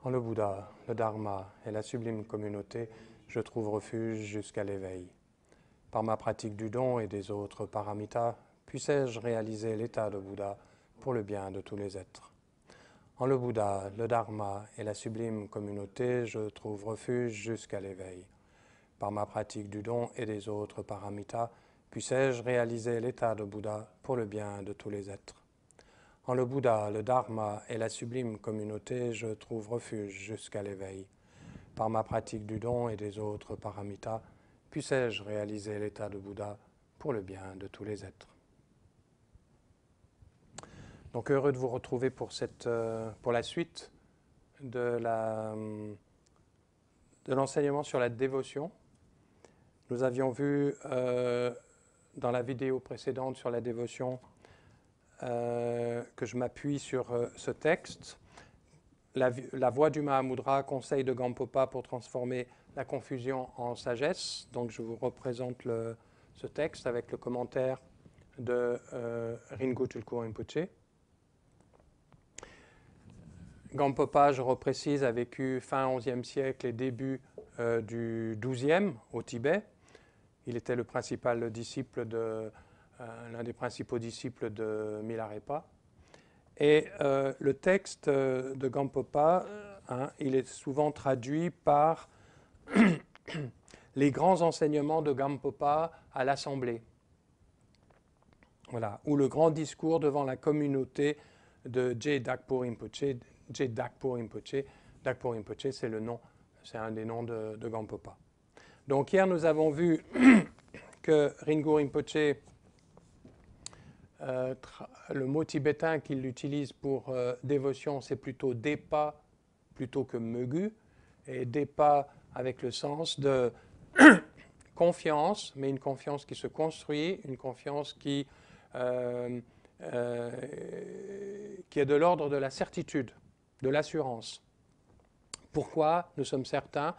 En le Bouddha, le Dharma et la sublime communauté, je trouve refuge jusqu'à l'éveil. Par ma pratique du don et des autres paramitas, puissais-je réaliser l'état de Bouddha pour le bien de tous les êtres. En le Bouddha, le Dharma et la sublime communauté, je trouve refuge jusqu'à l'éveil. Par ma pratique du don et des autres paramitas, puissais-je réaliser l'état de Bouddha pour le bien de tous les êtres. En le Bouddha, le Dharma et la sublime communauté, je trouve refuge jusqu'à l'éveil. Par ma pratique du don et des autres paramitas, puissais-je réaliser l'état de Bouddha pour le bien de tous les êtres. Donc heureux de vous retrouver pour la suite de l'enseignement sur la dévotion. Nous avions vu dans la vidéo précédente sur la dévotion que je m'appuie sur ce texte. La voie du Mahamudra, conseil de Gampopa pour transformer la confusion en sagesse. Donc je vous représente ce texte avec le commentaire de Ringo Tulku Rinpoche. Gampopa, je reprécise, a vécu fin 11e siècle et début du 12e au Tibet. Il était le principal disciple l'un des principaux disciples de Milarepa. Et le texte de Gampopa, il est souvent traduit par les grands enseignements de Gampopa à l'Assemblée. Voilà, ou le grand discours devant la communauté de Je Dakpo Rinpoche. Je Dakpo Rinpoche. Dakpo Rinpoche, c'est un des noms de Gampopa. Donc hier, nous avons vu que Ringo Rinpoche, le mot tibétain qu'il utilise pour dévotion, c'est plutôt Depa plutôt que Megu. Et Depa avec le sens de confiance, mais une confiance qui se construit, une confiance qui est de l'ordre de la certitude, de l'assurance. Pourquoi nous sommes certains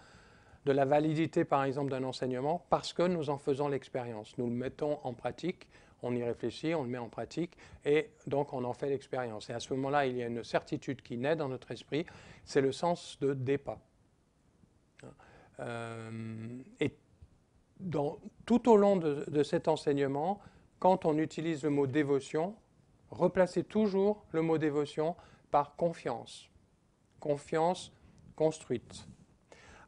de la validité, par exemple, d'un enseignement? Parce que nous en faisons l'expérience. Nous le mettons en pratique, on y réfléchit, on le met en pratique, et donc on en fait l'expérience. Et à ce moment-là, il y a une certitude qui naît dans notre esprit, c'est le sens de Depa. Et tout au long de cet enseignement, quand on utilise le mot dévotion, replacez toujours le mot dévotion par confiance. Confiance construite.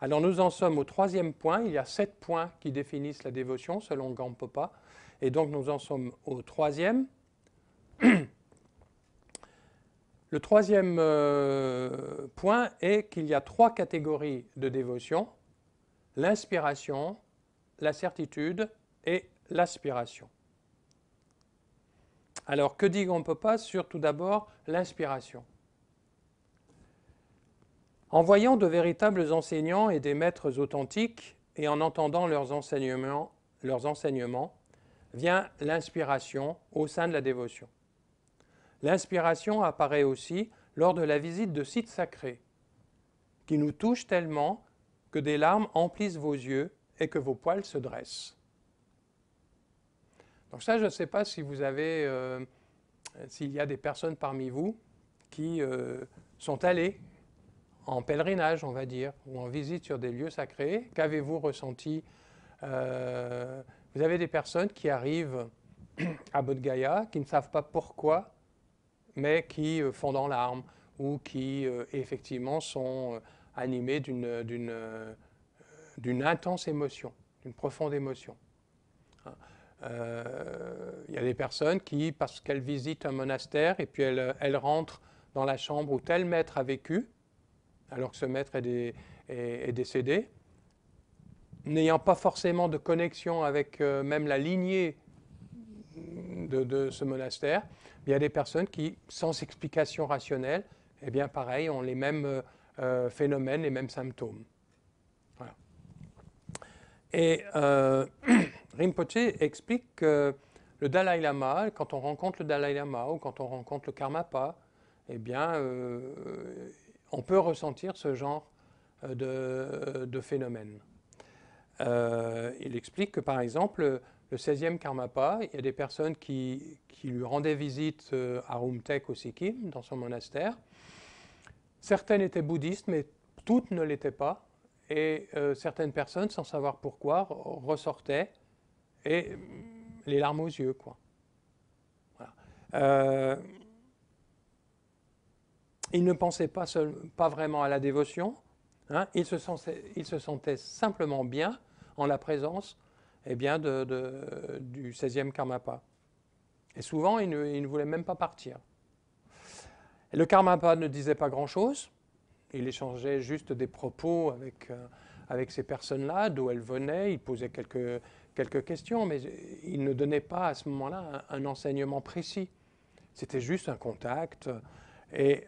Alors nous en sommes au 3e point. Il y a 7 points qui définissent la dévotion selon Gampopa. Et donc nous en sommes au 3e. Le 3e point est qu'il y a 3 catégories de dévotion: l'inspiration, la certitude et l'aspiration. Alors que dit Gampopa sur tout d'abord l'inspiration? En voyant de véritables enseignants et des maîtres authentiques et en entendant leurs enseignements, vient l'inspiration au sein de la dévotion. L'inspiration apparaît aussi lors de la visite de sites sacrés, qui nous touchent tellement que des larmes emplissent vos yeux et que vos poils se dressent. Donc ça, je ne sais pas si vous avez, s'il y a des personnes parmi vous qui sont allées en pèlerinage, on va dire, ou en visite sur des lieux sacrés. Qu'avez-vous ressenti? Vous avez des personnes qui arrivent à Bodh Gaya, qui ne savent pas pourquoi, mais qui fondent en larmes, ou qui effectivement sont animées d'une intense émotion, d'une profonde émotion. Il y a des personnes qui, parce qu'elles visitent un monastère, et puis elles rentrent dans la chambre où tel maître a vécu, alors que ce maître est décédé, n'ayant pas forcément de connexion avec même la lignée de ce monastère, il y a des personnes qui, sans explication rationnelle, eh bien pareil, ont les mêmes phénomènes, les mêmes symptômes. Voilà. Et Rinpoche explique que le Dalai Lama, quand on rencontre le Dalai Lama ou quand on rencontre le Karmapa, eh bien on peut ressentir ce genre de phénomène. Il explique que, par exemple, le 16e Karmapa, il y a des personnes qui lui rendaient visite à Rumtek au Sikkim, dans son monastère, Certaines étaient bouddhistes, mais toutes ne l'étaient pas. Et certaines personnes, sans savoir pourquoi, ressortaient et les larmes aux yeux, quoi. Voilà. Ils ne pensaient pas vraiment à la dévotion. Hein, ils se sentaient simplement bien en la présence du 16e Karmapa. Et souvent, ils ne voulaient même pas partir. Et le Karmapa ne disait pas grand-chose. Il échangeait juste des propos avec ces personnes-là, d'où elles venaient. Il posait quelques questions, mais il ne donnait pas à ce moment-là un enseignement précis. C'était juste un contact. Et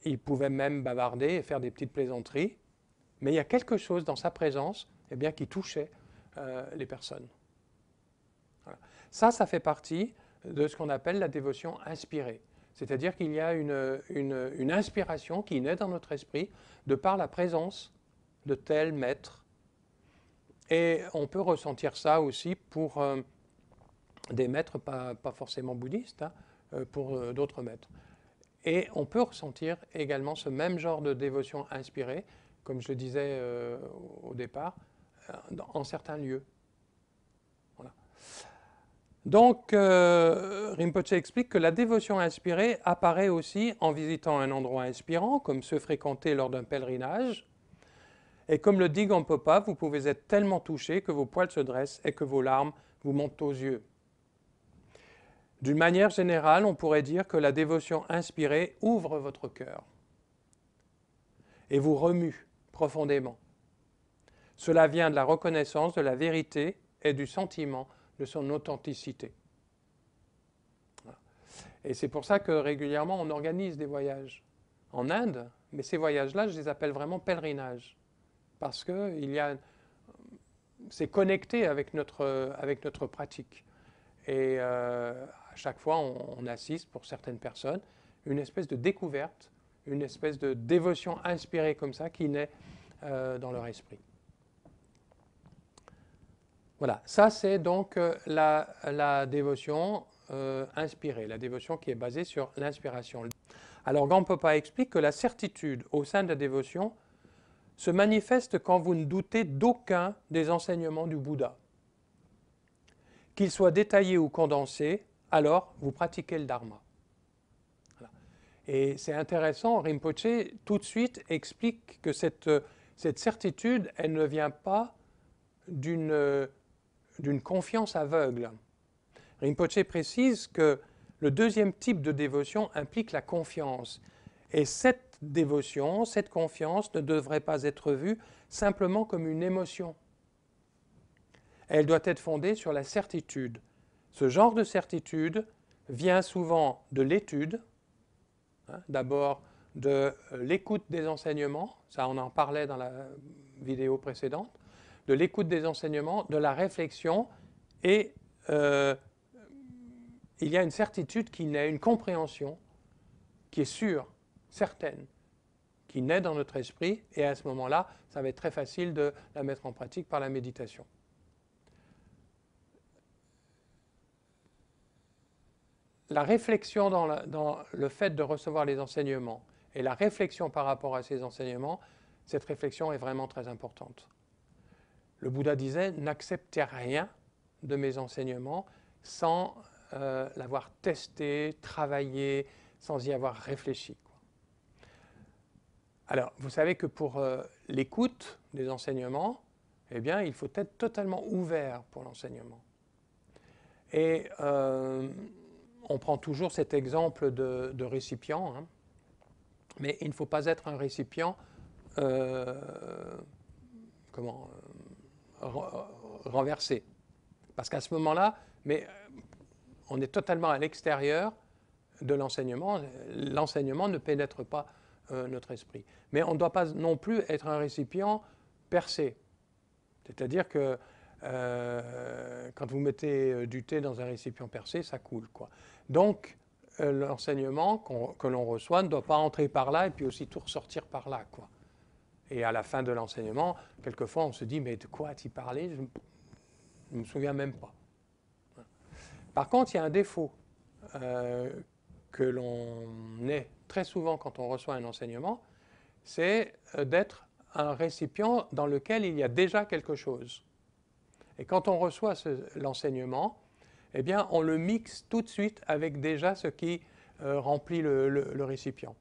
il pouvait même bavarder et faire des petites plaisanteries. Mais il y a quelque chose dans sa présence qui touchait les personnes. Voilà. Ça fait partie de ce qu'on appelle la dévotion inspirée. C'est-à-dire qu'il y a une inspiration qui naît dans notre esprit de par la présence de tel maître. Et on peut ressentir ça aussi pour des maîtres pas forcément bouddhistes, hein, pour d'autres maîtres. Et on peut ressentir également ce même genre de dévotion inspirée, comme je le disais au départ, en certains lieux. Voilà. Donc, Rinpoche explique que la dévotion inspirée apparaît aussi en visitant un endroit inspirant, comme ceux fréquentés lors d'un pèlerinage. Et comme le dit Gampopa, vous pouvez être tellement touché que vos poils se dressent et que vos larmes vous montent aux yeux. D'une manière générale, on pourrait dire que la dévotion inspirée ouvre votre cœur et vous remue profondément. Cela vient de la reconnaissance de la vérité et du sentiment de son authenticité. Et c'est pour ça que régulièrement on organise des voyages en Inde, mais ces voyages-là, je les appelle vraiment pèlerinages, parce que c'est connecté avec notre pratique. Et à chaque fois, on assiste, pour certaines personnes, une espèce de découverte, une espèce de dévotion inspirée comme ça qui naît dans leur esprit. Voilà, ça c'est donc la dévotion inspirée, la dévotion qui est basée sur l'inspiration. Alors Gampopa explique que la certitude au sein de la dévotion se manifeste quand vous ne doutez d'aucun des enseignements du Bouddha. Qu'il soit détaillé ou condensé, alors vous pratiquez le Dharma. Voilà. Et c'est intéressant, Rinpoche tout de suite explique que cette certitude, elle ne vient pas d'une confiance aveugle. Rinpoche précise que le deuxième type de dévotion implique la confiance. Et cette dévotion, cette confiance ne devrait pas être vue simplement comme une émotion. Elle doit être fondée sur la certitude. Ce genre de certitude vient souvent de l'étude, hein, d'abord de l'écoute des enseignements, ça on en parlait dans la vidéo précédente, de l'écoute des enseignements, de la réflexion, et il y a une certitude qui naît, une compréhension qui est sûre, certaine, qui naît dans notre esprit, et à ce moment-là, ça va être très facile de la mettre en pratique par la méditation. La réflexion dans le fait de recevoir les enseignements et la réflexion par rapport à ces enseignements, cette réflexion est vraiment très importante. Le Bouddha disait « N'acceptez rien de mes enseignements sans l'avoir testé, travaillé, sans y avoir réfléchi. » Alors, vous savez que pour l'écoute des enseignements, eh bien, il faut être totalement ouvert pour l'enseignement. Et on prend toujours cet exemple de récipient, hein, mais il ne faut pas être un récipient renversé. Parce qu'à ce moment-là, on est totalement à l'extérieur de l'enseignement. L'enseignement ne pénètre pas notre esprit. Mais on ne doit pas non plus être un récipient percé. C'est-à-dire que quand vous mettez du thé dans un récipient percé, ça coule, quoi. Donc, l'enseignement que l'on reçoit ne doit pas entrer par là et puis aussi tout ressortir par là, quoi. Et à la fin de l'enseignement, quelquefois, on se dit « Mais de quoi as-tu parlé ? Je ne me souviens même pas. » Par contre, il y a un défaut que l'on ait très souvent quand on reçoit un enseignement, c'est d'être un récipient dans lequel il y a déjà quelque chose. Et quand on reçoit l'enseignement, eh bien, on le mixe tout de suite avec déjà ce qui remplit le récipient.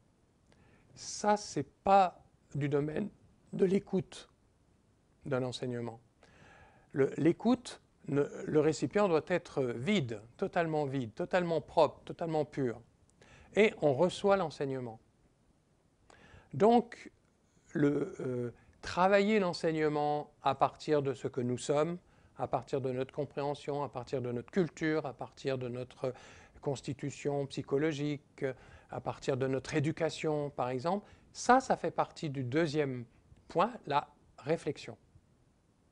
Ça, ce n'est pas du domaine de l'écoute d'un enseignement. L'écoute, le récipient doit être vide, totalement propre, totalement pur. Et on reçoit l'enseignement. Donc, travailler l'enseignement à partir de ce que nous sommes, à partir de notre compréhension, à partir de notre culture, à partir de notre constitution psychologique, à partir de notre éducation, par exemple, ça fait partie du deuxième point, la réflexion.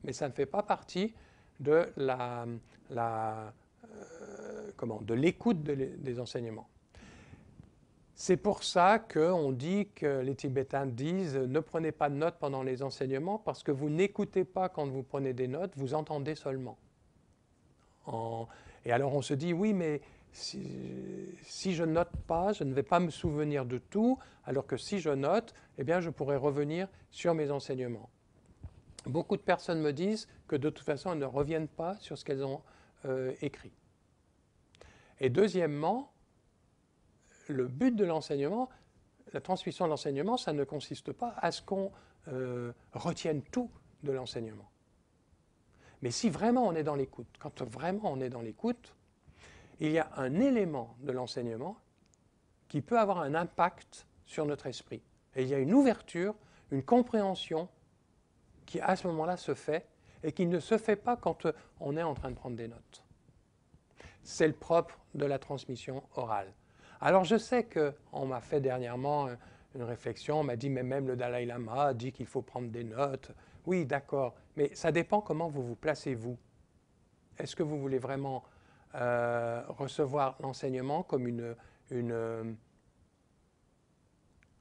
Mais ça ne fait pas partie de l'écoute des enseignements. C'est pour ça qu'on dit que les Tibétains disent « Ne prenez pas de notes pendant les enseignements parce que vous n'écoutez pas quand vous prenez des notes, vous entendez seulement. » Et alors on se dit « Oui, mais si je ne note pas, je ne vais pas me souvenir de tout, alors que si je note, eh bien, je pourrais revenir sur mes enseignements. » Beaucoup de personnes me disent que de toute façon, elles ne reviennent pas sur ce qu'elles ont écrit. Et deuxièmement, le but de l'enseignement, la transmission de l'enseignement, ça ne consiste pas à ce qu'on retienne tout de l'enseignement. Mais si vraiment on est dans l'écoute, quand vraiment on est dans l'écoute, il y a un élément de l'enseignement qui peut avoir un impact sur notre esprit. Et il y a une ouverture, une compréhension qui à ce moment-là se fait et qui ne se fait pas quand on est en train de prendre des notes. C'est le propre de la transmission orale. Alors je sais qu'on m'a fait dernièrement une réflexion, on m'a dit mais même le Dalai Lama dit qu'il faut prendre des notes. Oui, d'accord, mais ça dépend comment vous vous placez vous. Est-ce que vous voulez vraiment recevoir l'enseignement comme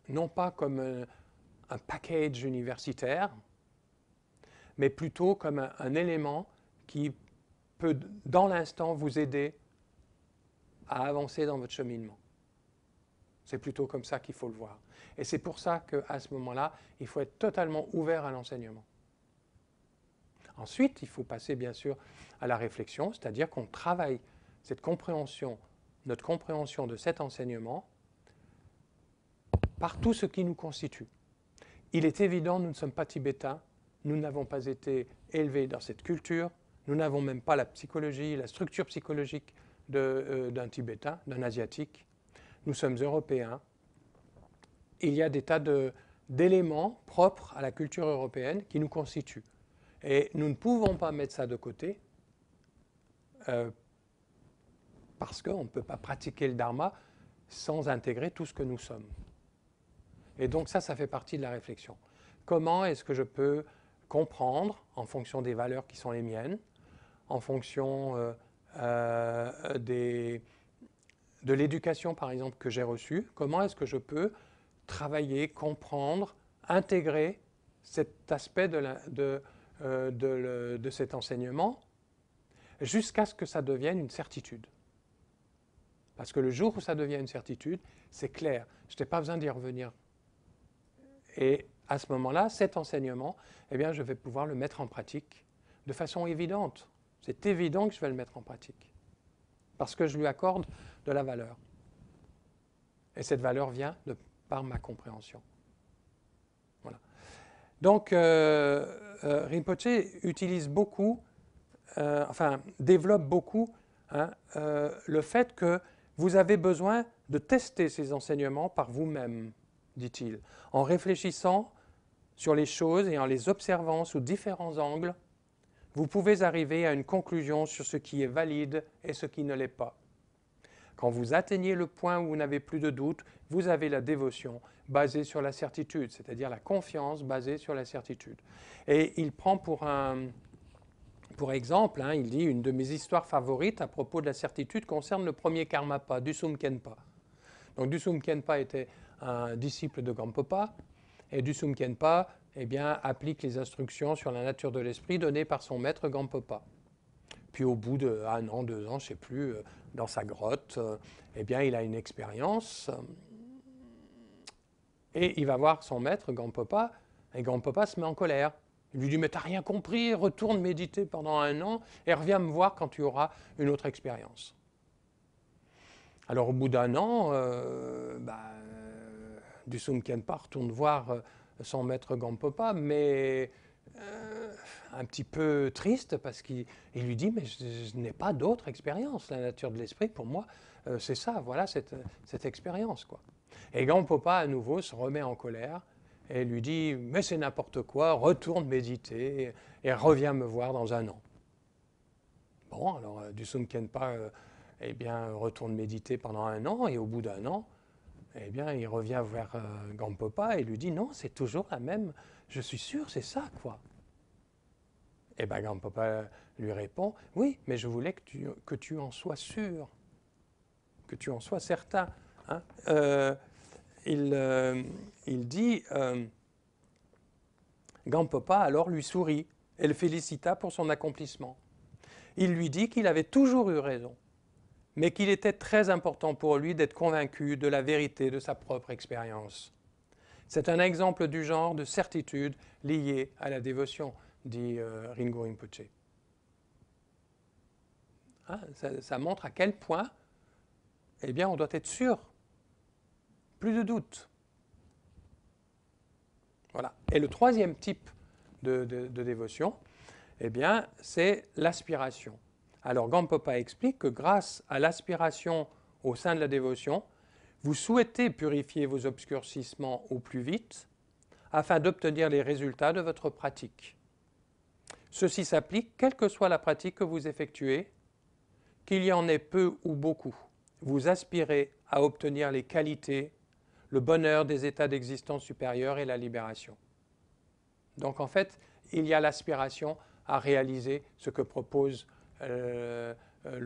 non pas comme un package universitaire, mais plutôt comme un élément qui peut, dans l'instant, vous aider à avancer dans votre cheminement. C'est plutôt comme ça qu'il faut le voir. Et c'est pour ça qu'à ce moment-là, il faut être totalement ouvert à l'enseignement. Ensuite, il faut passer bien sûr à la réflexion, c'est-à-dire qu'on travaille cette compréhension, notre compréhension de cet enseignement par tout ce qui nous constitue. Il est évident, nous ne sommes pas tibétains, nous n'avons pas été élevés dans cette culture, nous n'avons même pas la psychologie, la structure psychologique d'un Tibétain, d'un Asiatique. Nous sommes Européens. Il y a des tas d'éléments propres à la culture européenne qui nous constituent. Et nous ne pouvons pas mettre ça de côté parce qu'on ne peut pas pratiquer le dharma sans intégrer tout ce que nous sommes. Et donc ça fait partie de la réflexion. Comment est-ce que je peux comprendre, en fonction des valeurs qui sont les miennes, en fonction de l'éducation, par exemple, que j'ai reçue, comment est-ce que je peux travailler, comprendre, intégrer cet aspect de cet enseignement jusqu'à ce que ça devienne une certitude. Parce que le jour où ça devient une certitude, c'est clair, je n'ai pas besoin d'y revenir. Et à ce moment-là, cet enseignement, eh bien, je vais pouvoir le mettre en pratique de façon évidente. C'est évident que je vais le mettre en pratique. Parce que je lui accorde de la valeur. Et cette valeur vient par ma compréhension. Voilà. Donc, Rinpoche utilise beaucoup, développe beaucoup le fait que vous avez besoin de tester ces enseignements par vous-même, dit-il, en réfléchissant sur les choses et en les observant sous différents angles, vous pouvez arriver à une conclusion sur ce qui est valide et ce qui ne l'est pas. Quand vous atteignez le point où vous n'avez plus de doute, vous avez la dévotion basée sur la certitude, c'est-à-dire la confiance basée sur la certitude. Et il prend pour exemple, il dit, une de mes histoires favorites à propos de la certitude concerne le premier Karmapa, Dusum Khenpa. Donc Dusum Khenpa était un disciple de Gampopa, et Dusum Khenpa applique les instructions sur la nature de l'esprit données par son maître Gampopa. Puis au bout d'1 an, 2 ans, je ne sais plus, dans sa grotte, il a une expérience Et il va voir son maître, Gampopa, et Gampopa se met en colère. Il lui dit « Mais tu n'as rien compris, retourne méditer pendant 1 an et reviens me voir quand tu auras une autre expérience. » Alors au bout d'1 an, Dusum Khenpa retourne voir son maître Gampopa, mais un petit peu triste parce qu'il lui dit « Mais je n'ai pas d'autre expérience, la nature de l'esprit pour moi, c'est ça, voilà cette expérience. » Et Gampopa à nouveau se remet en colère et lui dit « Mais c'est n'importe quoi, retourne méditer et reviens me voir dans 1 an. » Bon, alors Dusum Khenpa retourne méditer pendant 1 an et au bout d'1 an, il revient vers Gampopa et lui dit « Non, c'est toujours la même, je suis sûr, c'est ça, quoi. » Et Gampopa lui répond « Oui, mais je voulais que tu en sois sûr, que tu en sois certain. » Il dit Gampopa alors lui sourit et le félicita pour son accomplissement. Il lui dit qu'il avait toujours eu raison, mais qu'il était très important pour lui d'être convaincu de la vérité de sa propre expérience. C'est un exemple du genre de certitude liée à la dévotion, dit Ringo Rinpoche. Ça montre à quel point on doit être sûr. Plus de doute. Voilà. Et le troisième type de dévotion, c'est l'aspiration. Alors Gampopa explique que grâce à l'aspiration au sein de la dévotion, vous souhaitez purifier vos obscurcissements au plus vite afin d'obtenir les résultats de votre pratique. Ceci s'applique quelle que soit la pratique que vous effectuez, qu'il y en ait peu ou beaucoup. Vous aspirez à obtenir les qualités, le bonheur des états d'existence supérieure et la libération. Donc en fait, il y a l'aspiration à réaliser ce que propose le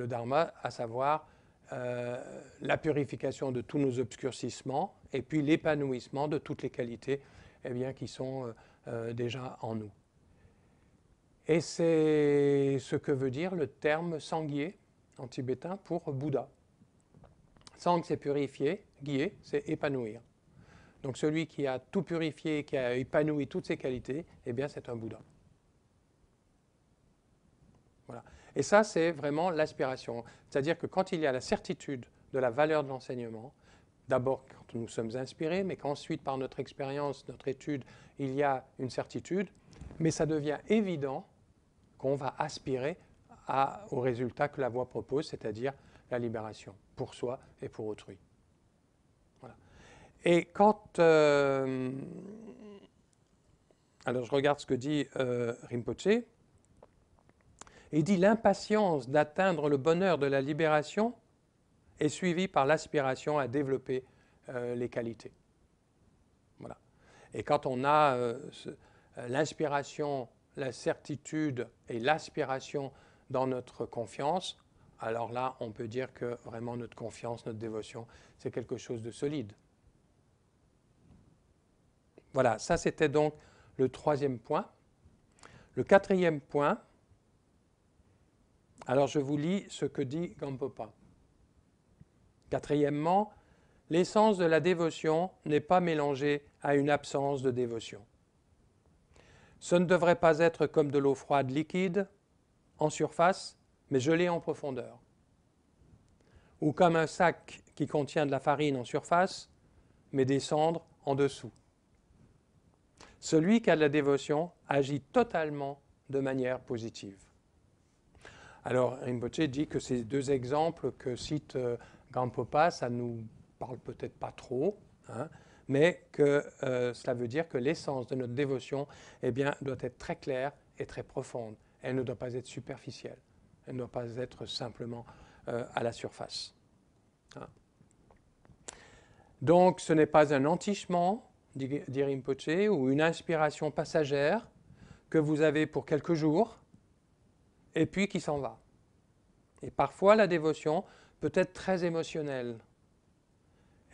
Dharma, à savoir la purification de tous nos obscurcissements et puis l'épanouissement de toutes les qualités qui sont déjà en nous. Et c'est ce que veut dire le terme Sangye en tibétain pour Bouddha. Sang, c'est purifier, Gye, c'est épanouir. Donc celui qui a tout purifié, qui a épanoui toutes ses qualités, c'est un Bouddha. Voilà. Et ça, c'est vraiment l'aspiration. C'est-à-dire que quand il y a la certitude de la valeur de l'enseignement, d'abord quand nous sommes inspirés, mais qu'ensuite par notre expérience, notre étude, il y a une certitude, mais ça devient évident qu'on va aspirer au résultat que la voie propose, c'est-à-dire la libération, pour soi et pour autrui. Voilà. Et quand... alors je regarde ce que dit Rinpoche. Il dit « L'impatience d'atteindre le bonheur de la libération est suivie par l'aspiration à développer les qualités. » Voilà. Et quand on a l'inspiration, la certitude et l'aspiration dans notre confiance, alors là, on peut dire que vraiment notre confiance, notre dévotion, c'est quelque chose de solide. Voilà, ça c'était donc le troisième point. Le quatrième point, alors je vous lis ce que dit Gampopa. Quatrièmement, l'essence de la dévotion n'est pas mélangée à une absence de dévotion. Ce ne devrait pas être comme de l'eau froide liquide, en surface, mais gelée en profondeur. Ou comme un sac qui contient de la farine en surface, mais des cendres en dessous. Celui qui a de la dévotion agit totalement de manière positive. Alors, Rinpoche dit que ces deux exemples que cite Gampopa, ça ne nous parle peut-être pas trop, mais que cela veut dire que l'essence de notre dévotion doit être très claire et très profonde. Elle ne doit pas être superficielle. Elle ne doit pas être simplement à la surface. Donc, ce n'est pas un entichement, dit Rinpoche, ou une inspiration passagère que vous avez pour quelques jours et puis qui s'en va. Et parfois, la dévotion peut être très émotionnelle.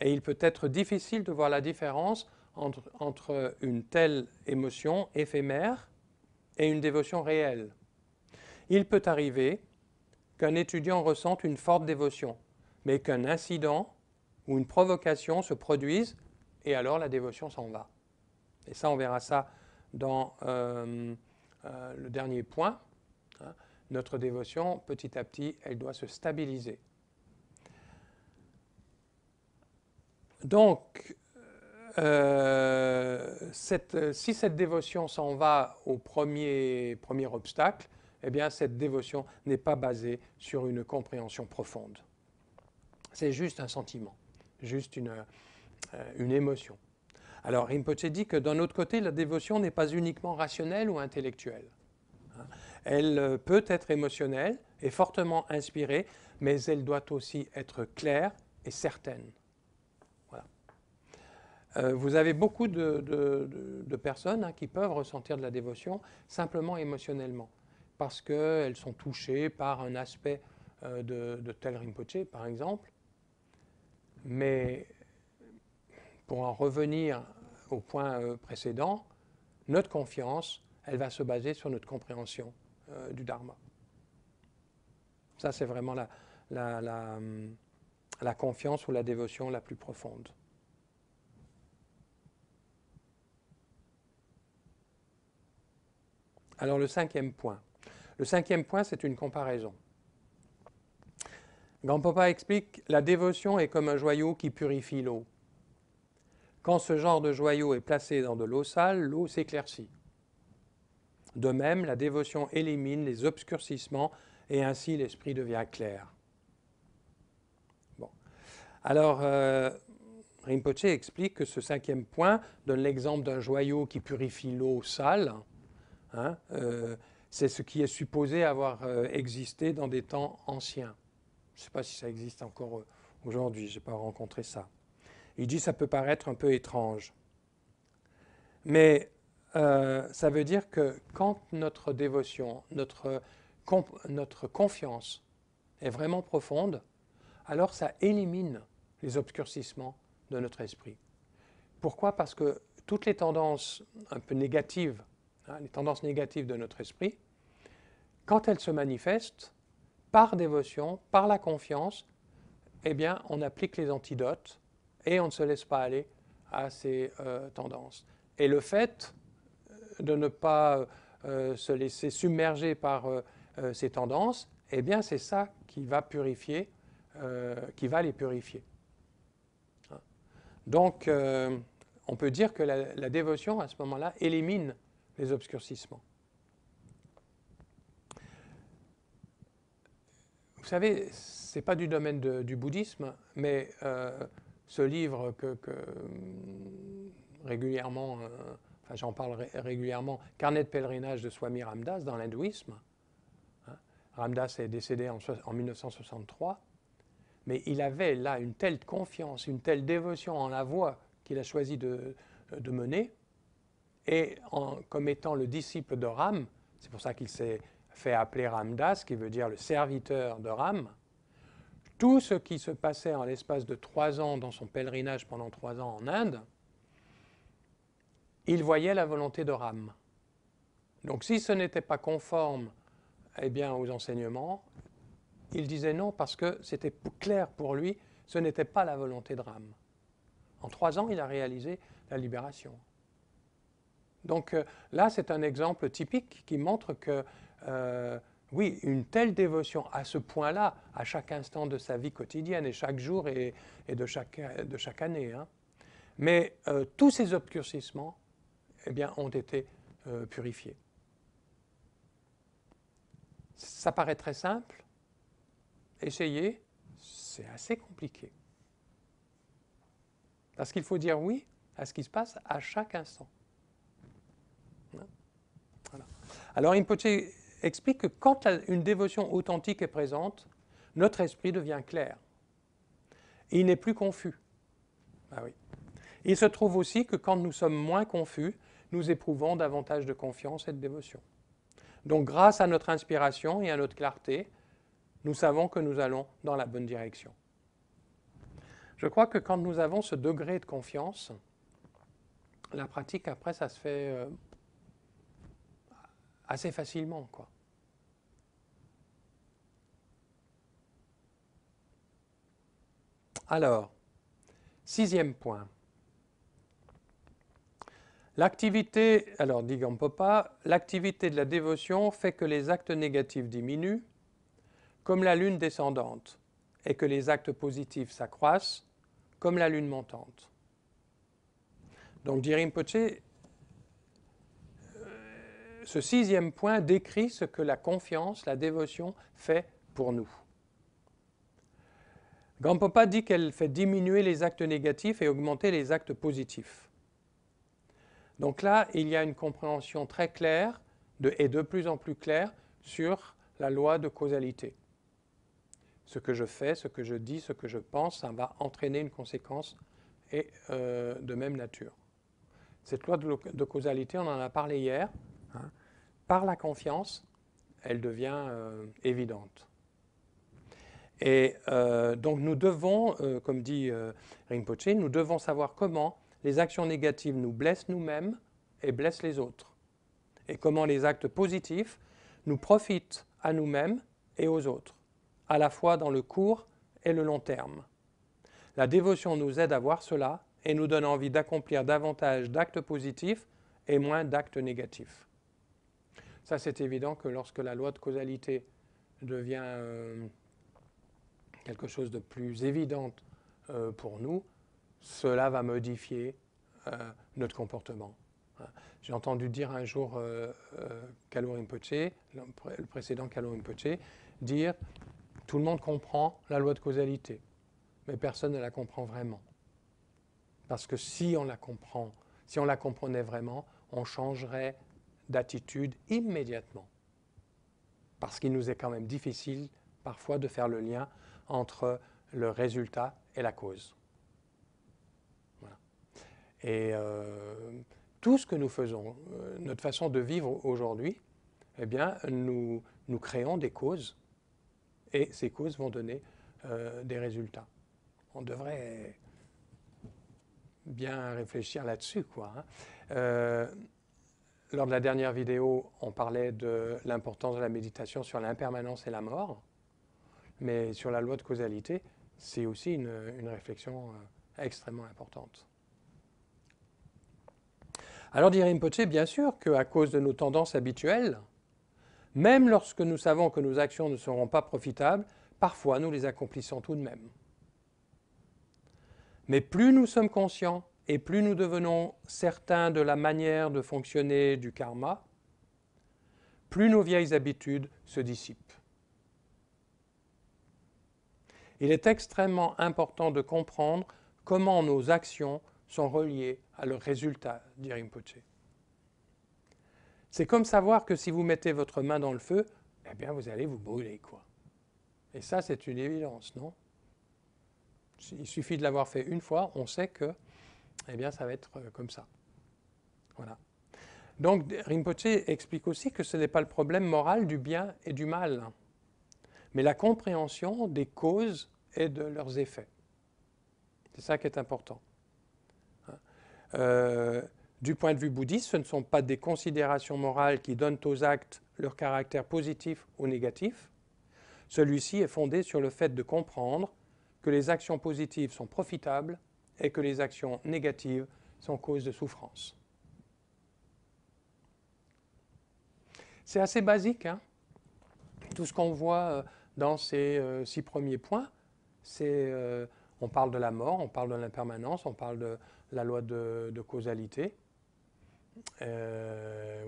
Et il peut être difficile de voir la différence entre une telle émotion éphémère et une dévotion réelle. Il peut arriver qu'un étudiant ressente une forte dévotion, mais qu'un incident ou une provocation se produise et alors la dévotion s'en va. Et ça, on verra ça dans le dernier point. Hein. Notre dévotion, petit à petit, elle doit se stabiliser. Donc, si cette dévotion s'en va au premier obstacle, eh bien, cette dévotion n'est pas basée sur une compréhension profonde. C'est juste un sentiment, juste une émotion. Alors, Rinpoche dit que d'un autre côté, la dévotion n'est pas uniquement rationnelle ou intellectuelle. Elle peut être émotionnelle et fortement inspirée, mais elle doit aussi être claire et certaine. Vous avez beaucoup de personnes qui peuvent ressentir de la dévotion simplement émotionnellement, parce qu'elles sont touchées par un aspect de tel Rinpoche, par exemple. Mais pour en revenir au point précédent, notre confiance, elle va se baser sur notre compréhension du Dharma. Ça, c'est vraiment la confiance ou la dévotion la plus profonde. Alors le cinquième point. Le cinquième point, c'est une comparaison. Gampopa explique « La dévotion est comme un joyau qui purifie l'eau. Quand ce genre de joyau est placé dans de l'eau sale, l'eau s'éclaircit. De même, la dévotion élimine les obscurcissements et ainsi l'esprit devient clair. » Bon. Alors, Rinpoche explique que ce cinquième point donne l'exemple d'un joyau qui purifie l'eau sale. Hein, c'est ce qui est supposé avoir existé dans des temps anciens. Je ne sais pas si ça existe encore aujourd'hui, je n'ai pas rencontré ça. Il dit que ça peut paraître un peu étrange. Mais ça veut dire que quand notre dévotion, notre confiance est vraiment profonde, alors ça élimine les obscurcissements de notre esprit. Pourquoi? Parce que toutes les tendances un peu négatives, les tendances négatives de notre esprit, quand elles se manifestent, par dévotion, par la confiance, eh bien, on applique les antidotes et on ne se laisse pas aller à ces tendances. Et le fait de ne pas se laisser submerger par ces tendances, eh bien, c'est ça qui va purifier, qui va les purifier. Donc, on peut dire que la dévotion, à ce moment-là, élimine les obscurcissements. Vous savez, ce n'est pas du domaine du bouddhisme, mais ce livre que régulièrement, enfin j'en parle régulièrement, Carnet de pèlerinage de Swami Ramdas dans l'hindouisme. Hein, Ramdas est décédé en 1963, mais il avait là une telle confiance, une telle dévotion en la voie qu'il a choisi de mener, et comme étant le disciple de Ram, c'est pour ça qu'il s'est fait appeler Ramdas, qui veut dire le serviteur de Ram. Tout ce qui se passait en l'espace de 3 ans dans son pèlerinage pendant 3 ans en Inde, il voyait la volonté de Ram. Donc si ce n'était pas conforme aux enseignements, il disait non parce que c'était clair pour lui, ce n'était pas la volonté de Ram. En 3 ans, il a réalisé la libération. Donc là, c'est un exemple typique qui montre que oui, une telle dévotion à ce point-là, à chaque instant de sa vie quotidienne, et chaque jour et de chaque année. Hein. Mais tous ces obscurcissements ont été purifiés. Ça paraît très simple. Essayez, c'est assez compliqué. Parce qu'il faut dire oui à ce qui se passe à chaque instant. Voilà. Alors, Rinpoche explique que quand une dévotion authentique est présente, notre esprit devient clair. Il n'est plus confus. Ah oui. Il se trouve aussi que quand nous sommes moins confus, nous éprouvons davantage de confiance et de dévotion. Donc, grâce à notre inspiration et à notre clarté, nous savons que nous allons dans la bonne direction. Je crois que quand nous avons ce degré de confiance, la pratique, après, ça se fait assez facilement, quoi. Alors, 6e point. L'activité, alors dit Gampopa, l'activité de la dévotion fait que les actes négatifs diminuent, comme la lune descendante, et que les actes positifs s'accroissent, comme la lune montante. Donc, dit Rinpoché, ce 6e point décrit ce que la confiance, la dévotion fait pour nous. Gampopa dit qu'elle fait diminuer les actes négatifs et augmenter les actes positifs. Donc là, il y a une compréhension très claire et de plus en plus claire sur la loi de causalité. Ce que je fais, ce que je dis, ce que je pense, ça va entraîner une conséquence et, de même nature. Cette loi de causalité, on en a parlé hier. Hein. Par la confiance, elle devient évidente. Et donc nous devons, comme dit Rinpoché, nous devons savoir comment les actions négatives nous blessent nous-mêmes et blessent les autres. Et comment les actes positifs nous profitent à nous-mêmes et aux autres, à la fois dans le court et le long terme. La dévotion nous aide à voir cela et nous donne envie d'accomplir davantage d'actes positifs et moins d'actes négatifs. Ça, c'est évident que lorsque la loi de causalité devient quelque chose de plus évident pour nous, cela va modifier notre comportement. J'ai entendu dire un jour Kalu Rinpoche, le précédent Kalu Rinpoche, dire « tout le monde comprend la loi de causalité, mais personne ne la comprend vraiment ». Parce que si on la comprenait vraiment, on changerait d'attitude immédiatement. Parce qu'il nous est quand même difficile parfois de faire le lien entre le résultat et la cause. Voilà. Et tout ce que nous faisons, notre façon de vivre aujourd'hui, eh bien, nous créons des causes et ces causes vont donner des résultats. On devrait bien réfléchir là-dessus, quoi. Lors de la dernière vidéo, on parlait de l'importance de la méditation sur l'impermanence et la mort, mais sur la loi de causalité, c'est aussi une réflexion extrêmement importante. Alors dit Rinpoche, bien sûr qu'à cause de nos tendances habituelles, même lorsque nous savons que nos actions ne seront pas profitables, parfois nous les accomplissons tout de même. Mais plus nous sommes conscients et plus nous devenons certains de la manière de fonctionner du karma, plus nos vieilles habitudes se dissipent. Il est extrêmement important de comprendre comment nos actions sont reliées à leurs résultats, dit Rinpoche. C'est comme savoir que si vous mettez votre main dans le feu, eh bien vous allez vous brûler, quoi. Et ça, c'est une évidence, non ? Il suffit de l'avoir fait une fois, on sait que eh bien, ça va être comme ça. Voilà. Donc, Rinpoche explique aussi que ce n'est pas le problème moral du bien et du mal, mais la compréhension des causes et de leurs effets. C'est ça qui est important. Du point de vue bouddhiste, ce ne sont pas des considérations morales qui donnent aux actes leur caractère positif ou négatif. Celui-ci est fondé sur le fait de comprendre que les actions positives sont profitables et que les actions négatives sont cause de souffrance. C'est assez basique, hein. Tout ce qu'on voit dans ces 6 premiers points, c'est on parle de la mort, on parle de l'impermanence, on parle de la loi de causalité.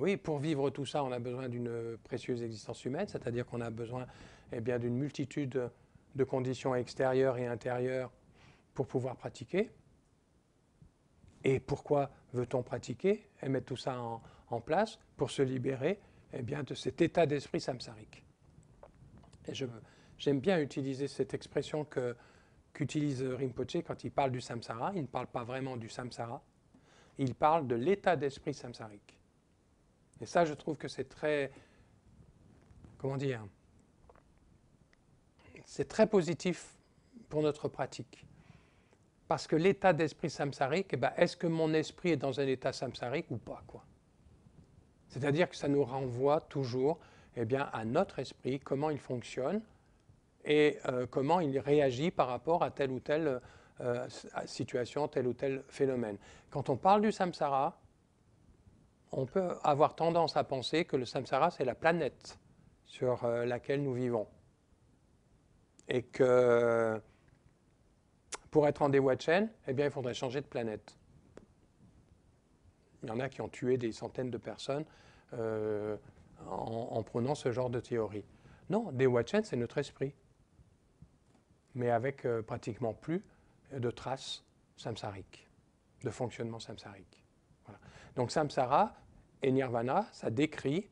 Oui, pour vivre tout ça, on a besoin d'une précieuse existence humaine, c'est-à-dire qu'on a besoin bien, d'une multitude de conditions extérieures et intérieures pour pouvoir pratiquer. Et pourquoi veut-on pratiquer et mettre tout ça en place? Pour se libérer bien, de cet état d'esprit samsarique. Et j'aime bien utiliser cette expression qu'utilise Rinpoche quand il parle du samsara. Il ne parle pas vraiment du samsara, il parle de l'état d'esprit samsarique. Et ça, je trouve que c'est très, comment dire, c'est très positif pour notre pratique. Parce que l'état d'esprit samsarique, eh ben, est-ce que mon esprit est dans un état samsarique ou pas, quoi? C'est-à-dire que ça nous renvoie toujours bien, à notre esprit, comment il fonctionne et comment il réagit par rapport à telle ou telle situation, tel ou tel phénomène. Quand on parle du samsara, on peut avoir tendance à penser que le samsara, c'est la planète sur laquelle nous vivons. Et que pour être en Daewachen, eh bien, il faudrait changer de planète. Il y en a qui ont tué des centaines de personnes en prenant ce genre de théorie. Non, Daewachen, c'est notre esprit, mais avec pratiquement plus de traces samsariques, de fonctionnement samsarique. Voilà. Donc samsara et nirvana, ça décrit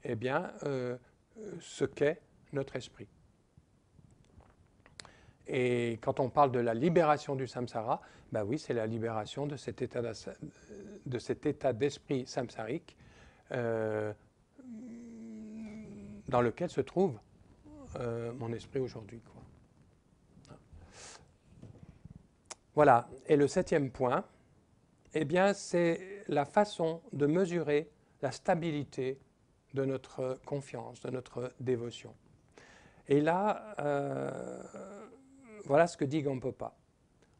eh bien, ce qu'est notre esprit. Et quand on parle de la libération du samsara, ben oui, c'est la libération de cet état d'esprit samsarique dans lequel se trouve mon esprit aujourd'hui. Voilà. Et le 7e point, eh bien, c'est la façon de mesurer la stabilité de notre confiance, de notre dévotion. Et là, voilà ce que dit Gampopa.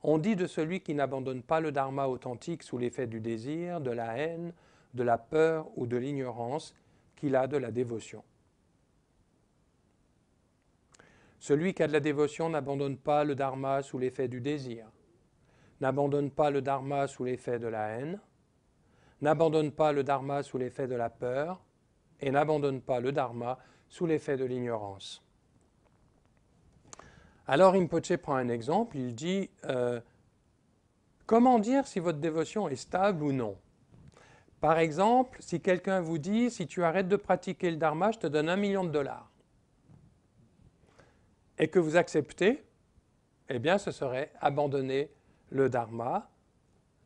On dit de celui qui n'abandonne pas le dharma authentique sous l'effet du désir, de la haine, de la peur ou de l'ignorance qu'il a de la dévotion. Celui qui a de la dévotion n'abandonne pas le dharma sous l'effet du désir, n'abandonne pas le dharma sous l'effet de la haine, n'abandonne pas le dharma sous l'effet de la peur et n'abandonne pas le dharma sous l'effet de l'ignorance. Alors Rinpoche prend un exemple, il dit comment dire si votre dévotion est stable ou non? Par exemple, si quelqu'un vous dit si tu arrêtes de pratiquer le dharma, je te donne $1 million, et que vous acceptez, eh bien ce serait abandonner le dharma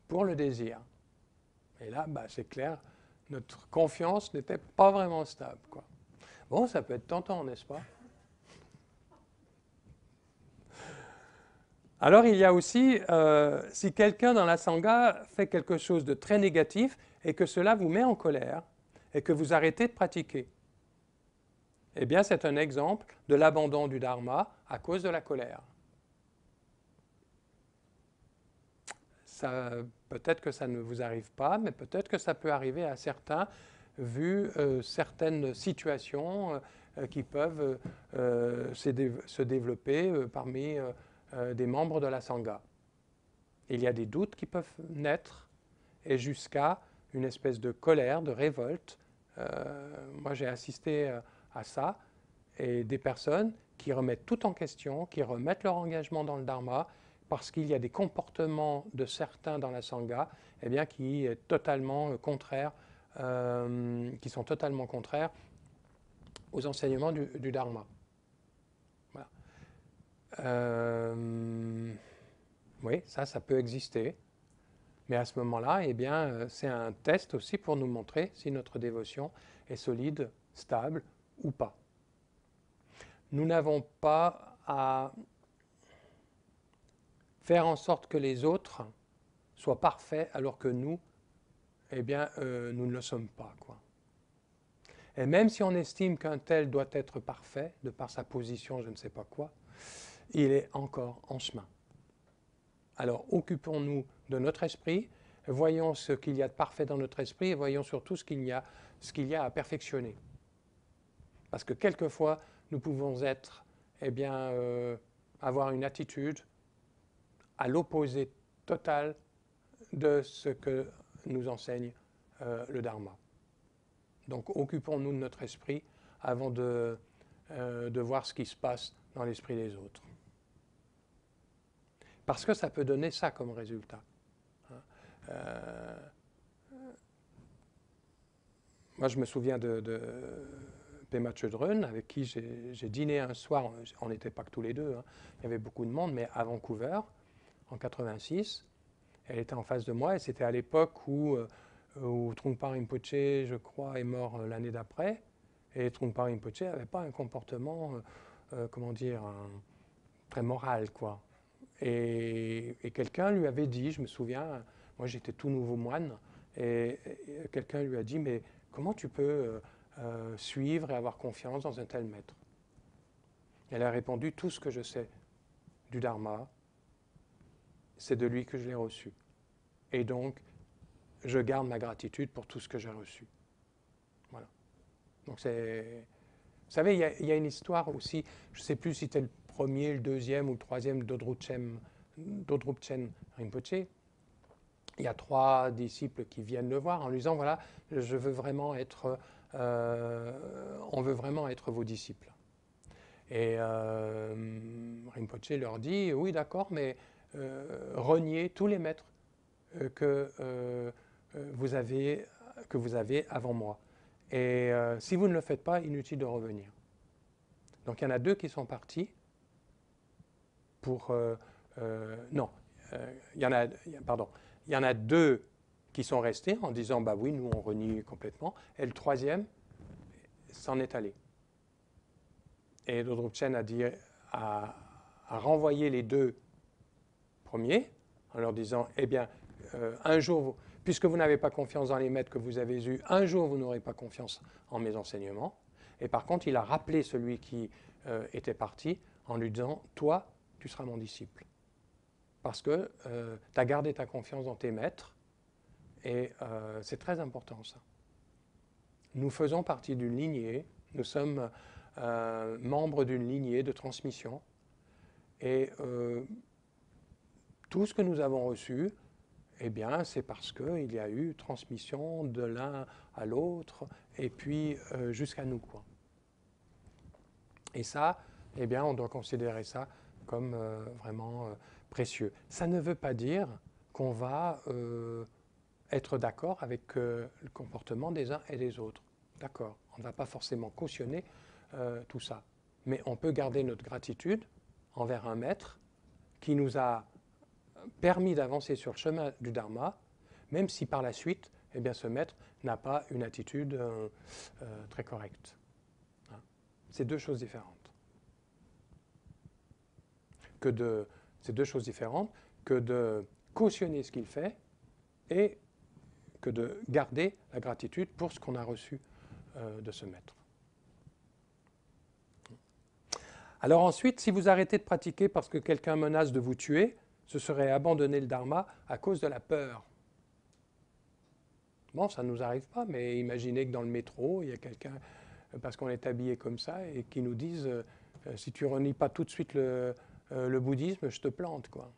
pour le désir. Et là, c'est clair, notre confiance n'était pas vraiment stable, quoi. Bon, ça peut être tentant, n'est-ce pas? Alors il y a aussi, si quelqu'un dans la Sangha fait quelque chose de très négatif et que cela vous met en colère et que vous arrêtez de pratiquer, eh bien c'est un exemple de l'abandon du dharma à cause de la colère. Peut-être que ça ne vous arrive pas, mais peut-être que ça peut arriver à certains, vu certaines situations qui peuvent se développer parmi des membres de la Sangha. Il y a des doutes qui peuvent naître et jusqu'à une espèce de colère, de révolte. Moi, j'ai assisté à ça, et des personnes qui remettent tout en question, qui remettent leur engagement dans le dharma, parce qu'il y a des comportements de certains dans la Sangha eh bien, qui sont totalement contraires aux enseignements du dharma. Voilà. Oui, ça peut exister. Mais à ce moment-là, eh bien, c'est un test aussi pour nous montrer si notre dévotion est solide, stable ou pas. Nous n'avons pas à faire en sorte que les autres soient parfaits alors que nous, eh bien, nous ne le sommes pas, quoi. Et même si on estime qu'un tel doit être parfait, de par sa position, je ne sais pas quoi, il est encore en chemin. Alors, occupons-nous de notre esprit, voyons ce qu'il y a de parfait dans notre esprit et voyons surtout ce qu'il y a à perfectionner. Parce que quelquefois, nous pouvons être, eh bien, avoir une attitude à l'opposé total de ce que nous enseigne le dharma. Donc, occupons-nous de notre esprit avant de voir ce qui se passe dans l'esprit des autres. Parce que ça peut donner ça comme résultat. Moi, je me souviens de Pema Chodron, avec qui j'ai dîné un soir. On n'était pas que tous les deux, hein. Il y avait beaucoup de monde, mais à Vancouver, en 86. Elle était en face de moi, et c'était à l'époque où Trungpa Rinpoche, je crois, est mort l'année d'après. Et Trungpa Rinpoche n'avait pas un comportement, très moral, quoi. Et quelqu'un lui avait dit, je me souviens, moi j'étais tout nouveau moine, et quelqu'un lui a dit, mais comment tu peux suivre et avoir confiance dans un tel maître? Elle a répondu, tout ce que je sais du dharma, c'est de lui que je l'ai reçu. Et donc, je garde ma gratitude pour tout ce que j'ai reçu. Voilà. Donc c'est... Vous savez, il y a une histoire aussi, je ne sais plus si c'était le premier, le deuxième ou le troisième Dodrupchen Rinpoché. Il y a 3 disciples qui viennent le voir en lui disant, voilà, on veut vraiment être vos disciples. Et Rinpoche leur dit, oui d'accord, mais reniez tous les maîtres que vous avez avant moi. Et si vous ne le faites pas, inutile de revenir. Donc il y en a 2 qui sont partis pour... non, il y en a 2 qui sont restés en disant, bah oui, nous on renie complètement. Et le 3e s'en est allé. Et Dodrupchen a renvoyé les 2 premiers en leur disant, eh bien, un jour, puisque vous n'avez pas confiance dans les maîtres que vous avez eus, un jour vous n'aurez pas confiance en mes enseignements. Et par contre, il a rappelé celui qui était parti en lui disant, toi, tu seras mon disciple. Parce que tu as gardé ta confiance dans tes maîtres. Et c'est très important ça. Nous faisons partie d'une lignée, nous sommes membres d'une lignée de transmission. Et tout ce que nous avons reçu, eh bien, c'est parce qu'il y a eu transmission de l'un à l'autre, et puis jusqu'à nous, quoi. Et ça, eh bien, on doit considérer ça comme vraiment précieux. Ça ne veut pas dire qu'on va être d'accord avec le comportement des uns et des autres. D'accord, on ne va pas forcément cautionner tout ça. Mais on peut garder notre gratitude envers un maître qui nous a permis d'avancer sur le chemin du Dharma, même si par la suite, eh bien, ce maître n'a pas une attitude très correcte. Hein. C'est 2 choses différentes. C'est 2 choses différentes que de cautionner ce qu'il fait et que de garder la gratitude pour ce qu'on a reçu de ce maître. Alors ensuite, si vous arrêtez de pratiquer parce que quelqu'un menace de vous tuer, ce serait abandonner le Dharma à cause de la peur. Bon, ça ne nous arrive pas, mais imaginez que dans le métro, il y a quelqu'un, parce qu'on est habillé comme ça, et qui nous dise si tu ne renies pas tout de suite le bouddhisme, je te plante, quoi.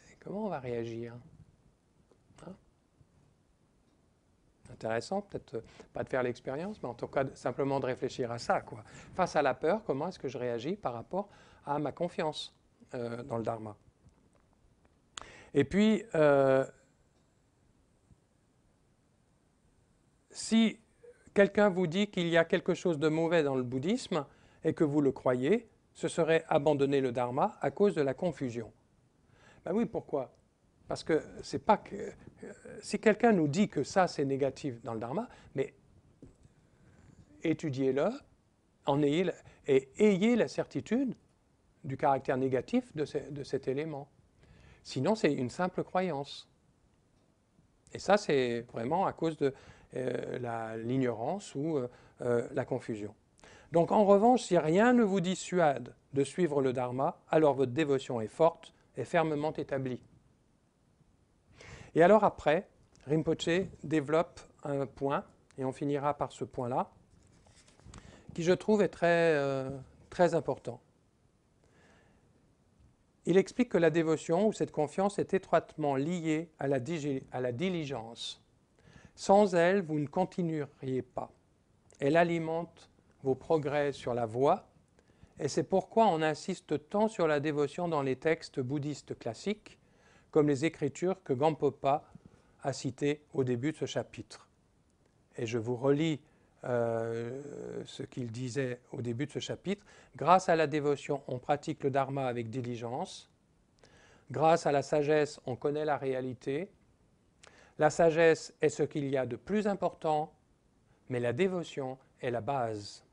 Mais comment on va réagir? Hein? Intéressant, peut-être pas de faire l'expérience, mais en tout cas simplement de réfléchir à ça, quoi. Face à la peur, comment est-ce que je réagis par rapport à ma confiance dans le Dharma? Et puis, si quelqu'un vous dit qu'il y a quelque chose de mauvais dans le bouddhisme et que vous le croyez, ce serait abandonner le Dharma à cause de la confusion. Ben oui, pourquoi? Parce que c'est pas que... si quelqu'un nous dit que ça c'est négatif dans le Dharma, mais étudiez-le et ayez la certitude du caractère négatif de cet élément. Sinon, c'est une simple croyance. Et ça, c'est vraiment à cause de l'ignorance ou la confusion. Donc, en revanche, si rien ne vous dissuade de suivre le Dharma, alors votre dévotion est forte et fermement établie. Et alors après, Rinpoche développe un point, et on finira par ce point-là, qui je trouve est très important. Il explique que la dévotion ou cette confiance est étroitement liée à la diligence. Sans elle, vous ne continueriez pas. Elle alimente vos progrès sur la voie, et c'est pourquoi on insiste tant sur la dévotion dans les textes bouddhistes classiques, comme les écritures que Gampopa a citées au début de ce chapitre. Et je vous relis ce qu'il disait au début de ce chapitre. Grâce à la dévotion, on pratique le Dharma avec diligence. Grâce à la sagesse, on connaît la réalité. La sagesse est ce qu'il y a de plus important, mais la dévotion est la base.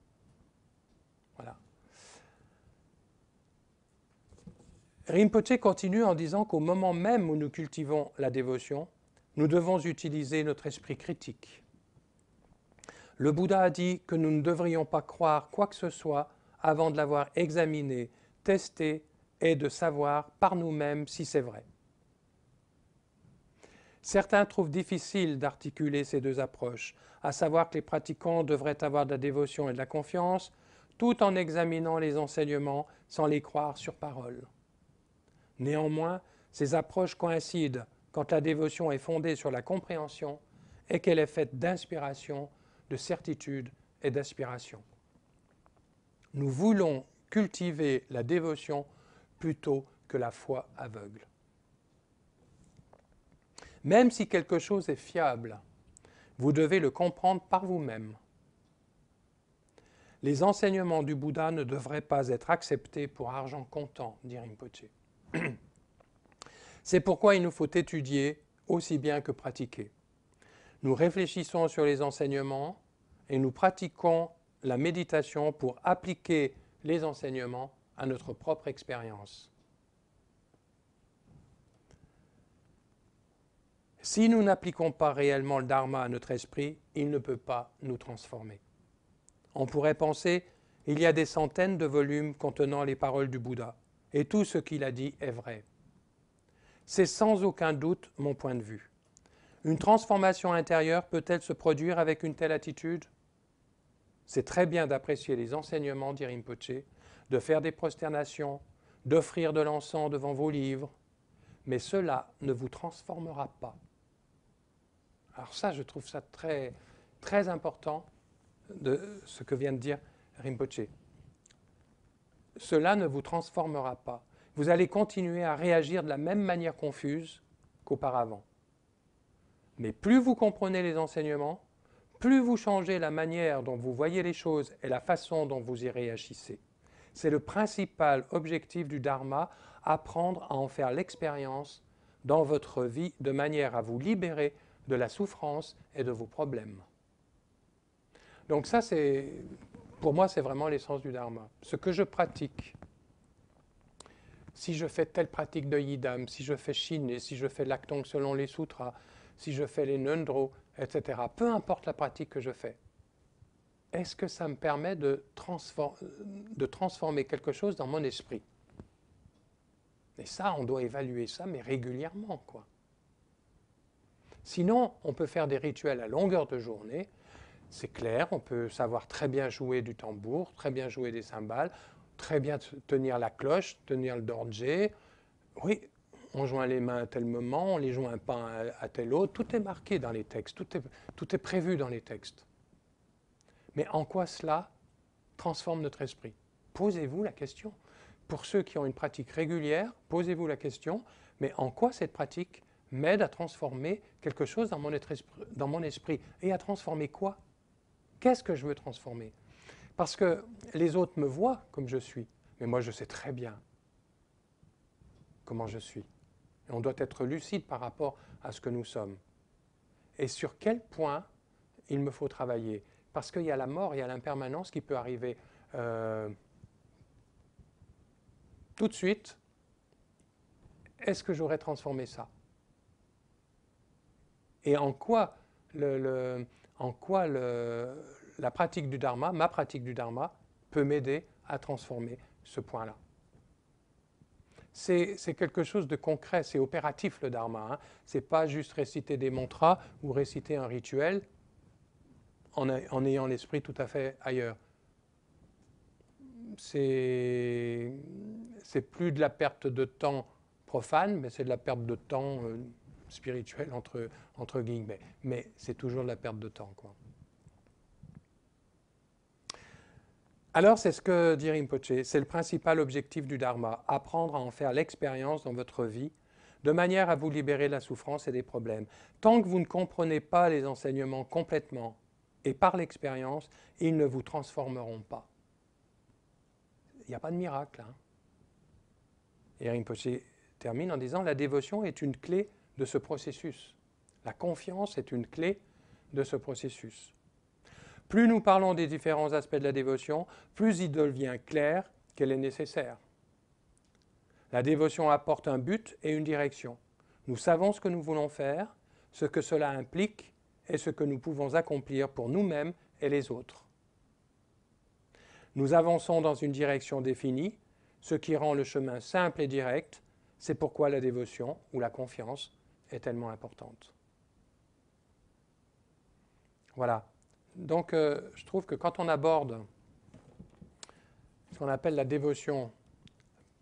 Voilà. Rinpoche continue en disant qu'au moment même où nous cultivons la dévotion, nous devons utiliser notre esprit critique. Le Bouddha a dit que nous ne devrions pas croire quoi que ce soit avant de l'avoir examiné, testé et de savoir par nous-mêmes si c'est vrai. Certains trouvent difficile d'articuler ces deux approches, à savoir que les pratiquants devraient avoir de la dévotion et de la confiance, tout en examinant les enseignements sans les croire sur parole. Néanmoins, ces approches coïncident quand la dévotion est fondée sur la compréhension et qu'elle est faite d'inspiration, de certitude et d'aspiration. Nous voulons cultiver la dévotion plutôt que la foi aveugle. Même si quelque chose est fiable, vous devez le comprendre par vous-même. Les enseignements du Bouddha ne devraient pas être acceptés pour argent comptant, dit Rinpoché. C'est pourquoi il nous faut étudier aussi bien que pratiquer. Nous réfléchissons sur les enseignements et nous pratiquons la méditation pour appliquer les enseignements à notre propre expérience. Si nous n'appliquons pas réellement le Dharma à notre esprit, il ne peut pas nous transformer. On pourrait penser qu'il y a des centaines de volumes contenant les paroles du Bouddha, et tout ce qu'il a dit est vrai. C'est sans aucun doute mon point de vue. Une transformation intérieure peut-elle se produire avec une telle attitude? C'est très bien d'apprécier les enseignements, dit Rinpoché, de faire des prosternations, d'offrir de l'encens devant vos livres, mais cela ne vous transformera pas. Alors ça, je trouve ça très, très important de ce que vient de dire Rinpoché. Cela ne vous transformera pas. Vous allez continuer à réagir de la même manière confuse qu'auparavant. Mais plus vous comprenez les enseignements, plus vous changez la manière dont vous voyez les choses et la façon dont vous y réagissez. C'est le principal objectif du Dharma, apprendre à en faire l'expérience dans votre vie de manière à vous libérer de la souffrance et de vos problèmes. Donc ça, pour moi, c'est vraiment l'essence du Dharma. Ce que je pratique, si je fais telle pratique de Yidam, si je fais Shin, si je fais l'Aktong selon les sutras, si je fais les Nundro, etc., peu importe la pratique que je fais, est-ce que ça me permet de transformer quelque chose dans mon esprit? Et ça, on doit évaluer ça, mais régulièrement, quoi. Sinon, on peut faire des rituels à longueur de journée. C'est clair, on peut savoir très bien jouer du tambour, très bien jouer des cymbales, très bien tenir la cloche, tenir le dorje. Oui, on joint les mains à tel moment, on les joint pas à tel autre. Tout est marqué dans les textes, tout est prévu dans les textes. Mais en quoi cela transforme notre esprit? Posez-vous la question. Pour ceux qui ont une pratique régulière, posez-vous la question, mais en quoi cette pratique m'aide à transformer quelque chose dans mon esprit? Et à transformer quoi? Qu'est-ce que je veux transformer? Parce que les autres me voient comme je suis, mais moi je sais très bien comment je suis. Et on doit être lucide par rapport à ce que nous sommes. Et sur quel point il me faut travailler? Parce qu'il y a la mort, il y a l'impermanence qui peut arriver tout de suite. Est-ce que j'aurais transformé ça? Et en quoi la pratique du Dharma, ma pratique du Dharma, peut m'aider à transformer ce point-là? C'est quelque chose de concret, c'est opératif le Dharma. Hein. Ce n'est pas juste réciter des mantras ou réciter un rituel en ayant l'esprit tout à fait ailleurs. C'est plus de la perte de temps profane, mais c'est de la perte de temps spirituel entre guillemets. Mais c'est toujours de la perte de temps, quoi. Alors, c'est ce que dit Rinpoché, c'est le principal objectif du Dharma, apprendre à en faire l'expérience dans votre vie, de manière à vous libérer de la souffrance et des problèmes. Tant que vous ne comprenez pas les enseignements complètement et par l'expérience, ils ne vous transformeront pas. Il n'y a pas de miracle. Hein. Et Rinpoché termine en disant, la dévotion est une clé de ce processus. La confiance est une clé de ce processus. Plus nous parlons des différents aspects de la dévotion, plus il devient clair qu'elle est nécessaire. La dévotion apporte un but et une direction. Nous savons ce que nous voulons faire, ce que cela implique et ce que nous pouvons accomplir pour nous-mêmes et les autres. Nous avançons dans une direction définie, ce qui rend le chemin simple et direct. C'est pourquoi la dévotion ou la confiance est tellement importante. Voilà. Donc, je trouve que quand on aborde ce qu'on appelle la dévotion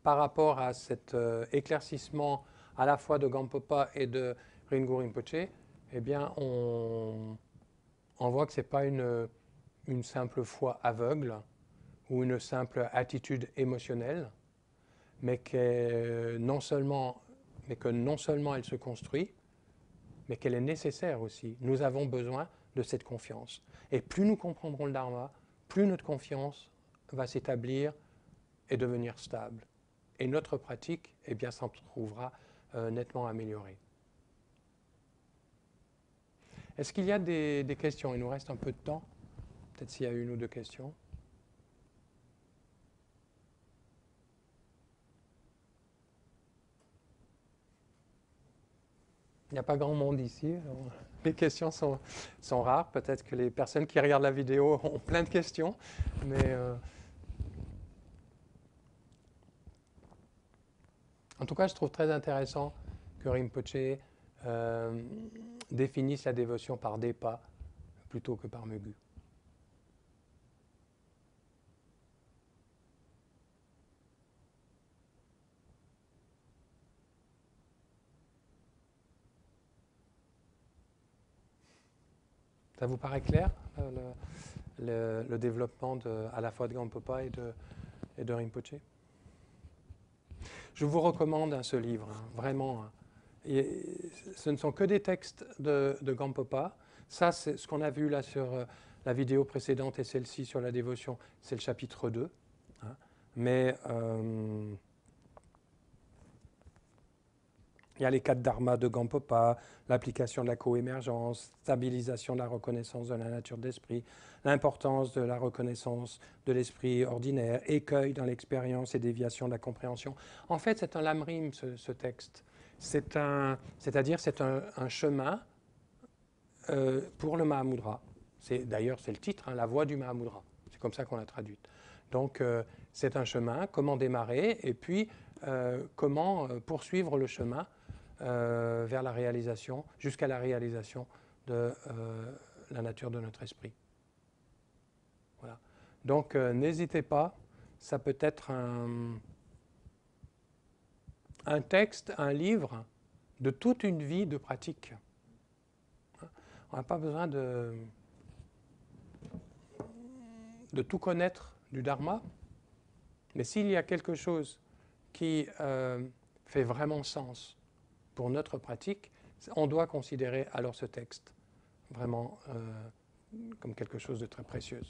par rapport à cet éclaircissement à la fois de Gampopa et de Ringu Rinpoche, eh bien, on voit que ce n'est pas une simple foi aveugle ou une simple attitude émotionnelle, mais que non seulement elle se construit, mais qu'elle est nécessaire aussi. Nous avons besoin de cette confiance. Et plus nous comprendrons le Dharma, plus notre confiance va s'établir et devenir stable. Et notre pratique, eh bien, s'en trouvera nettement améliorée. Est-ce qu'il y a des questions? Il nous reste un peu de temps. Peut-être s'il y a une ou deux questions. Il n'y a pas grand monde ici. Alors les questions sont rares. Peut-être que les personnes qui regardent la vidéo ont plein de questions. Mais en tout cas, je trouve très intéressant que Rinpoche définisse la dévotion par des pas plutôt que par Mögu. Ça vous paraît clair, le développement à la fois de Gampopa et de Rinpoche? Je vous recommande ce livre, hein, vraiment. Et ce ne sont que des textes de Gampopa. Ça, c'est ce qu'on a vu là sur la vidéo précédente et celle-ci sur la dévotion, c'est le chapitre 2. Hein. Mais il y a les 4 dharmas de Gampopa, l'application de la coémergence, stabilisation de la reconnaissance de la nature d'esprit, l'importance de la reconnaissance de l'esprit ordinaire, écueil dans l'expérience et déviation de la compréhension. En fait, c'est un lamrim, ce texte. C'est-à-dire, c'est un chemin pour le Mahamudra. D'ailleurs, c'est le titre, hein, la voie du Mahamudra. C'est comme ça qu'on l'a traduite. Donc, c'est un chemin, comment démarrer, et puis comment poursuivre le chemin vers la réalisation, jusqu'à la réalisation de la nature de notre esprit. Voilà. Donc, n'hésitez pas, ça peut être un texte, un livre de toute une vie de pratique. On n'a pas besoin de tout connaître du Dharma, mais s'il y a quelque chose qui fait vraiment sens pour notre pratique, on doit considérer alors ce texte vraiment comme quelque chose de très précieux.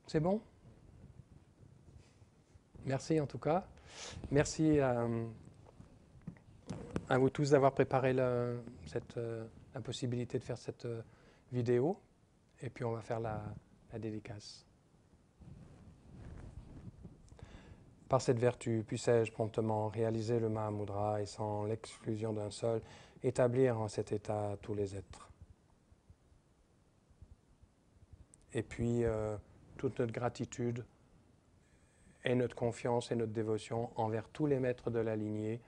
C'est bon? Merci en tout cas. Merci à vous tous d'avoir préparé la possibilité de faire cette vidéo. Et puis on va faire la dédicace. Par cette vertu, puissais-je promptement réaliser le Mahamudra et sans l'exclusion d'un seul, établir en cet état tous les êtres. Et puis, toute notre gratitude et notre confiance et notre dévotion envers tous les maîtres de la lignée,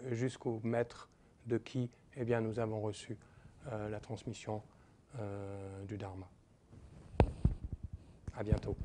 jusqu'au maître de qui eh bien, nous avons reçu la transmission du Dharma. À bientôt.